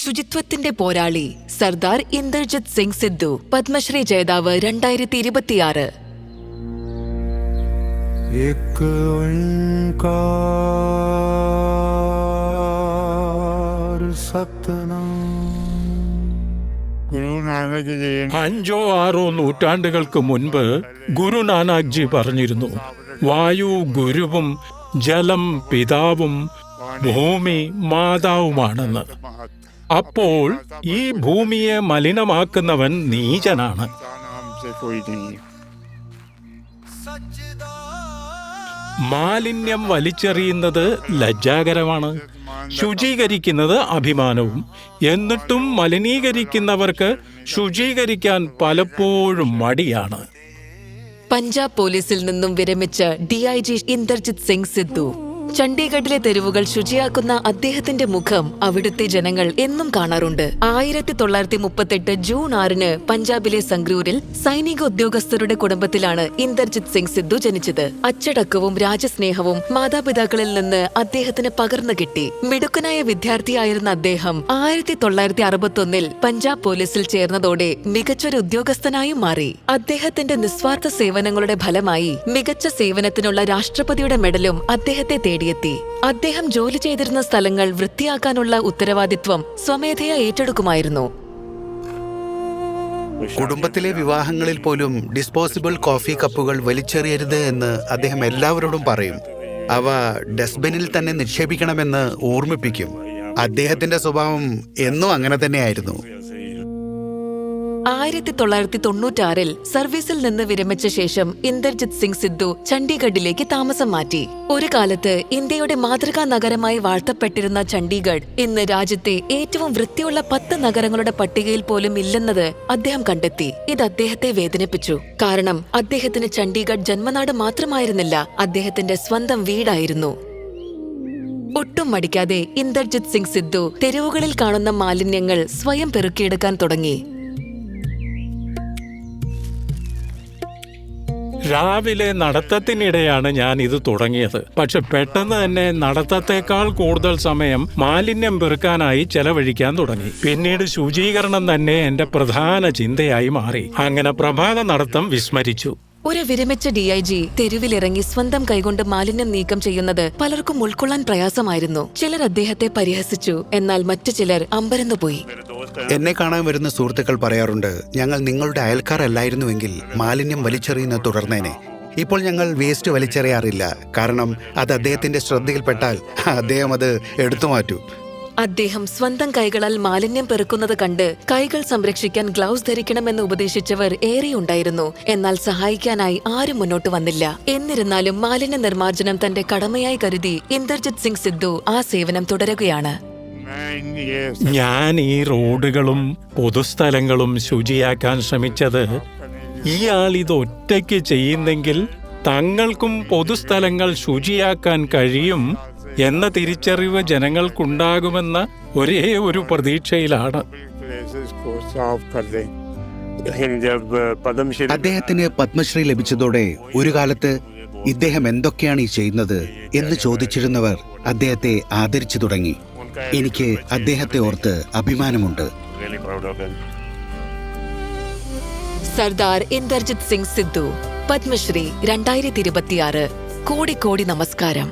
ശുചിത്വത്തിന്റെ പോരാളി സർദാർ ഇന്ദർജിത് സിംഗ് സിദ്ധു, പത്മശ്രീ ജേതാവ് 2026. അഞ്ചോ ആറോ നൂറ്റാണ്ടുകൾക്ക് മുൻപ് ഗുരു നാനാക് ജി പറഞ്ഞിരുന്നു, വായു ഗുരുവും ജലം പിതാവും ഭൂമി മാതാവുമാണെന്ന്. അപ്പോൾ ഈ ഭൂമിയെ മലിനമാക്കുന്നവൻ നീചനാണ്. മാലിന്യം വലിച്ചെറിയുന്നത് ലജ്ജാകരമാണ്, ശുചീകരിക്കുന്നത് അഭിമാനവും. എന്നിട്ടും മലിനീകരിക്കുന്നവർക്ക് ശുചീകരിക്കാൻ പലപ്പോഴും മടിയാണ്. പഞ്ചാബ് പോലീസിൽ നിന്നും വിരമിച്ച DIG ഇന്ദർജിത് സിംഗ് സിദ്ധു ചണ്ഡീഗഡിലെ തെരുവുകൾ ശുചിയാക്കുന്ന അദ്ദേഹത്തിന്റെ മുഖം അവിടുത്തെ ജനങ്ങൾ എന്നും കാണാറുണ്ട്. 1938 ജൂൺ 6 പഞ്ചാബിലെ സംഗ്രൂരിൽ സൈനിക ഉദ്യോഗസ്ഥരുടെ കുടുംബത്തിലാണ് ഇന്ദർജിത് സിംഗ് സിദ്ധു ജനിച്ചത്. അച്ചടക്കവും രാജസ്നേഹവും മാതാപിതാക്കളിൽ നിന്ന് അദ്ദേഹത്തിന് പകർന്നു കിട്ടി. മിടുക്കനായ വിദ്യാർത്ഥിയായിരുന്ന അദ്ദേഹം 1961 പഞ്ചാബ് പോലീസിൽ ചേർന്നതോടെ മികച്ചൊരു ഉദ്യോഗസ്ഥനായും മാറി. അദ്ദേഹത്തിന്റെ നിസ്വാർത്ഥ സേവനങ്ങളുടെ ഫലമായി മികച്ച സേവനത്തിനുള്ള രാഷ്ട്രപതിയുടെ മെഡലും അദ്ദേഹത്തെ തേടിയെത്തി. അദ്ദേഹം ജോലി ചെയ്തിരുന്ന സ്ഥലങ്ങൾ വൃത്തിയാക്കാനുള്ള ഉത്തരവാദിത്വം സ്വമേധയാ ഏറ്റെടുക്കുമായിരുന്നു. കുടുംബത്തിലെ വിവാഹങ്ങളിൽ പോലും ഡിസ്പോസിബിൾ കോഫി കപ്പുകൾ വലിച്ചെറിയരുത് എന്ന് അദ്ദേഹം എല്ലാവരോടും പറയും. അവ ഡസ്റ്റ്ബിനിൽ തന്നെ നിക്ഷേപിക്കണമെന്ന് ഓർമ്മിപ്പിക്കും. അദ്ദേഹത്തിന്റെ സ്വഭാവം എന്നും അങ്ങനെ തന്നെയായിരുന്നു. 1996 സർവീസിൽ നിന്ന് വിരമിച്ച ശേഷം ഇന്ദർജിത് സിംഗ് സിദ്ധു ചണ്ഡീഗഡിലേക്ക് താമസം മാറ്റി. ഒരു കാലത്ത് ഇന്ത്യയുടെ മാതൃകാ നഗരമായി വാഴ്ത്തപ്പെട്ടിരുന്ന ചണ്ഡീഗഡ് ഇന്ന് രാജ്യത്തെ ഏറ്റവും വൃത്തിയുള്ള 10 നഗരങ്ങളുടെ പട്ടികയിൽ പോലും ഇല്ലെന്നത് അദ്ദേഹം കണ്ടെത്തി. ഇത് അദ്ദേഹത്തെ വേദനിപ്പിച്ചു. കാരണം അദ്ദേഹത്തിന് ചണ്ഡീഗഡ് ജന്മനാട് മാത്രമായിരുന്നില്ല, അദ്ദേഹത്തിന്റെ സ്വന്തം വീടായിരുന്നു. ഒട്ടും മടിക്കാതെ ഇന്ദർജിത് സിംഗ് സിദ്ധു തെരുവുകളിൽ കാണുന്ന മാലിന്യങ്ങൾ സ്വയം പെറുക്കിയെടുക്കാൻ തുടങ്ങി. രാവിലെ നടത്തത്തിനിടെയാണ് ഞാൻ ഇത് തുടങ്ങിയത്. പക്ഷെ പെട്ടെന്ന് തന്നെ നടത്തത്തേക്കാൾ കൂടുതൽ സമയം മാലിന്യം പെറുക്കാനായി ചെലവഴിക്കാൻ തുടങ്ങി. പിന്നീട് ശുചീകരണം തന്നെ എന്റെ പ്രധാന ചിന്തയായി മാറി. അങ്ങനെ പ്രഭാത നടത്തം വിസ്മരിച്ചു. ഒരു വിരമിച്ച DIG തെരുവിലിറങ്ങി സ്വന്തം കൈകൊണ്ട് മാലിന്യം നീക്കം ചെയ്യുന്നത് പലർക്കും ഉൾക്കൊള്ളാൻ പ്രയാസമായിരുന്നു. ചിലർ അദ്ദേഹത്തെ പരിഹസിച്ചു, എന്നാൽ മറ്റു ചിലർ അമ്പരന്നുപോയി. എന്നെ കാണാൻ വരുന്ന സുഹൃത്തുക്കൾ പറയാറുണ്ട്, ഞങ്ങൾ നിങ്ങളുടെ അയൽക്കാരല്ലായിരുന്നുവെങ്കിൽ മാലിന്യം വലിച്ചെറിയുന്നത് തുടർന്നേനെ. ഇപ്പോൾ ഞങ്ങൾ വേസ്റ്റ് വലിച്ചെറിയാറില്ല, കാരണം അത് അദ്ദേഹത്തിന്റെ ശ്രദ്ധയിൽപ്പെട്ടാൽ അദ്ദേഹം അത് എടുത്തു മാറ്റും. അദ്ദേഹം സ്വന്തം കൈകളാൽ മാലിന്യം പെറുക്കുന്നത് കണ്ട് കൈകൾ സംരക്ഷിക്കാൻ ഗ്ലൗസ് ധരിക്കണമെന്ന് ഉപദേശിച്ചവർ ഏറെയുണ്ടായിരുന്നു. എന്നാൽ സഹായിക്കാനായി ആരും മുന്നോട്ട് വന്നില്ല. എന്നിരുന്നാലും മാലിന്യ നിർമ്മാർജ്ജനം തന്റെ കടമയായി കരുതി ഇന്ദർജിത് സിംഗ് സിദ്ധു ആ സേവനം തുടരുകയാണ്. ഞാൻ ഈ റോഡുകളും പൊതുസ്ഥലങ്ങളും ശുചിയാക്കാൻ ശ്രമിച്ചത് ഇയാൾ ഇത് ഒറ്റയ്ക്ക് ചെയ്യുന്നെങ്കിൽ തങ്ങൾക്കും പൊതുസ്ഥലങ്ങൾ ശുചിയാക്കാൻ കഴിയും എന്ന തിരിച്ചറിവ് ജനങ്ങൾക്കുണ്ടാകുമെന്ന ഒരേ ഒരു പ്രതീക്ഷയിലാണ്. അദ്ദേഹത്തിന് പത്മശ്രീ ലഭിച്ചതോടെ ഒരു കാലത്ത് ഇദ്ദേഹം എന്തൊക്കെയാണ് ഈ ചെയ്യുന്നത് എന്ന് ചോദിച്ചിരുന്നവർ അദ്ദേഹത്തെ ആദരിച്ചു തുടങ്ങി. എനിക്ക് അദ്ദേഹത്തെ ഓർത്ത് അഭിമാനമുണ്ട്. സർദാർ ഇന്ദർജിത് സിംഗ് സിദ്ധു, പത്മശ്രീ 2026. കോടി കോടി നമസ്കാരം.